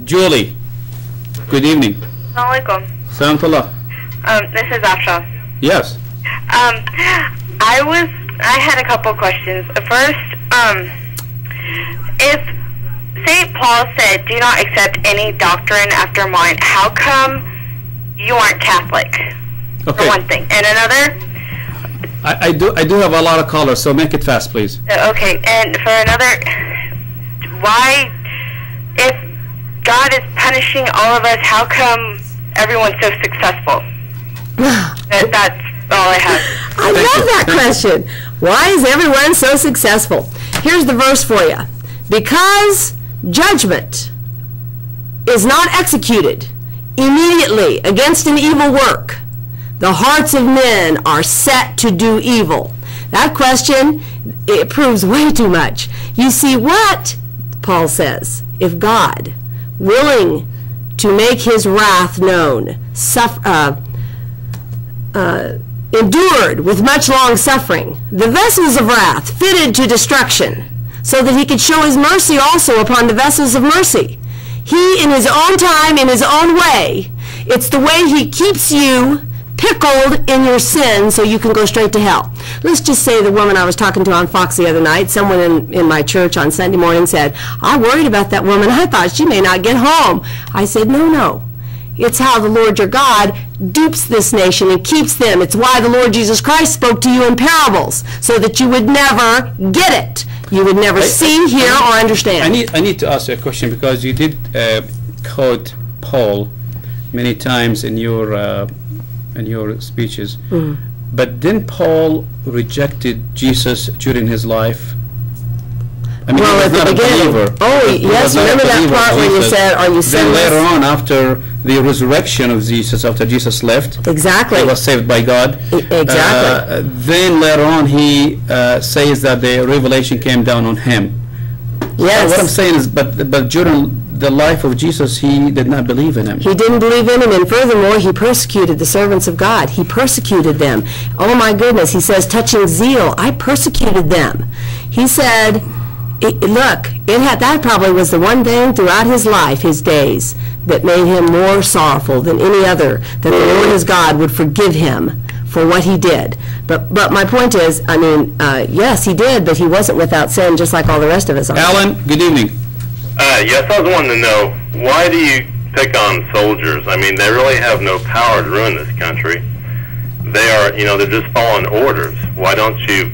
Julie, good evening. Assalamu alaikum. Salamullah. This is Afsha. Yes. I had a couple questions. First, if St. Paul said, "Do not accept any doctrine after mine," how come you aren't Catholic? Okay. For one thing, and another. I do have a lot of callers, so make it fast, please. Okay, and for another, why, if God is punishing all of us, how come everyone's so successful? That's all I have. I love that question. Why is everyone so successful? Here's the verse for you. Because judgment is not executed immediately against an evil work, the hearts of men are set to do evil. That question, it proves way too much. You see what Paul says, if God, willing to make his wrath known, endured with much long suffering the vessels of wrath fitted to destruction, so that he could show his mercy also upon the vessels of mercy. He, in his own time, in his own way, it's the way he keeps you pickled in your sin so you can go straight to hell. Let's just say the woman I was talking to on Fox the other night, someone in my church on Sunday morning said, "I worried about that woman. I thought she may not get home." I said, no. It's how the Lord your God dupes this nation and keeps them. It's why the Lord Jesus Christ spoke to you in parables, so that you would never get it. You would never see, hear, or understand. I need to ask you a question, because you did quote Paul many times in your speeches. Mm. But didn't Paul rejected Jesus during his life? I mean, well, he at was the not a beginning. believer. Oh, yes, remember that part where you said, "Are you Then sinless?" later on, after the resurrection of Jesus, after Jesus left, Exactly. he was saved by God. Exactly. Then later on, he says that the revelation came down on him. Yes. So what I'm saying is, but during the life of Jesus, he did not believe in him. He didn't believe in him, and furthermore, he persecuted the servants of God. He persecuted them. Oh my goodness, he says, touching zeal, I persecuted them. He said, that probably was the one thing throughout his life, his days, that made him more sorrowful than any other, that the Lord his God would forgive him for what he did. But my point is, I mean, yes, he did, but he wasn't without sin, just like all the rest of us are. Alan, good evening. Yes, I was wanting to know, why do you pick on soldiers? I mean, they really have no power to ruin this country. They are, they're just following orders. Why don't you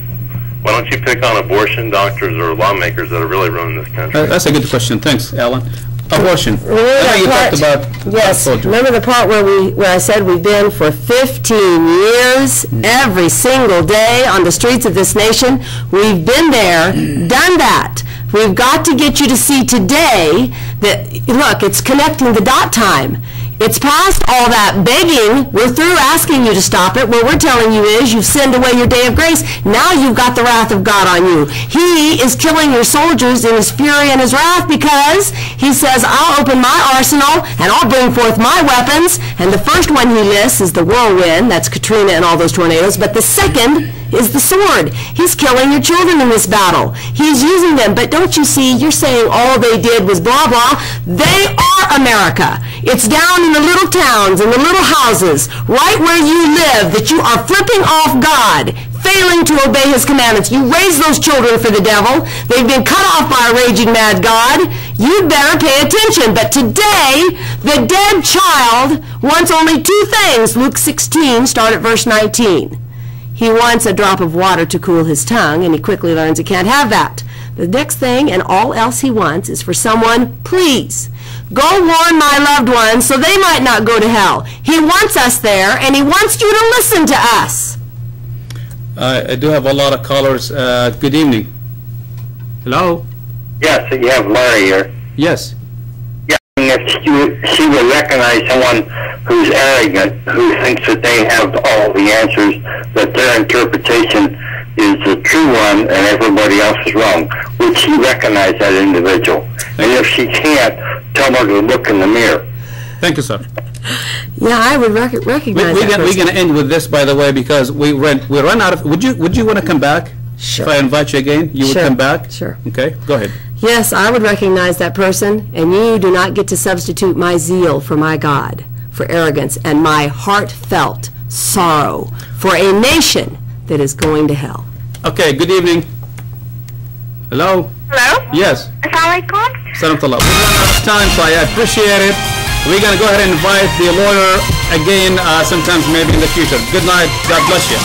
pick on abortion doctors or lawmakers that are really ruining this country? That's a good question. Thanks, Alan. Abortion. Yes, remember the part where I said we've been for 15 years, every single day on the streets of this nation. We've been there, done that. We've got to get you to see today that, look, it's connecting the dot time. It's past all that begging. We're through asking you to stop it. What we're telling you is you've sinned away your day of grace. Now you've got the wrath of God on you. He is killing your soldiers in his fury and his wrath, because he says, I'll open my arsenal and I'll bring forth my weapons. And the first one he lists is the whirlwind. That's Katrina and all those tornadoes. But the second is the sword. He's killing your children in this battle. He's using them. But don't you see, you're saying all they did was blah, blah. They are America. It's down in the little towns, in the little houses, right where you live, that you are flipping off God, failing to obey his commandments. You raise those children for the devil. They've been cut off by a raging mad God. You'd better pay attention. But today, the dead child wants only two things. Luke 16, start at verse 19. He wants a drop of water to cool his tongue, and he quickly learns he can't have that. The next thing, and all else he wants, is for someone, please, go warn my loved ones so they might not go to hell. He wants us there, and he wants you to listen to us. I do have a lot of callers. Good evening. Hello? Yes, you have Larry here. Yes. Yeah, if she would recognize someone who's arrogant, who thinks that they have all the answers, that their interpretation is the true one and everybody else is wrong. Would she recognize that individual? And if she can't, tell her to look in the mirror. Thank you, sir. Yeah, I would recognize that. We're going to end with this, by the way, because we run out of. Would you want to come back? Sure. If I invite you again, you would Sure. come back? Sure. Okay, go ahead. Yes, I would recognize that person, and you do not get to substitute my zeal for my God, for arrogance, and my heartfelt sorrow for a nation that is going to hell. Okay, good evening. Hello? Hello? Yes. Assalamualaikum. Salamullah. We run out of time, so I appreciate it. We're going to go ahead and invite the lawyer again sometimes maybe in the future. Good night. God bless you.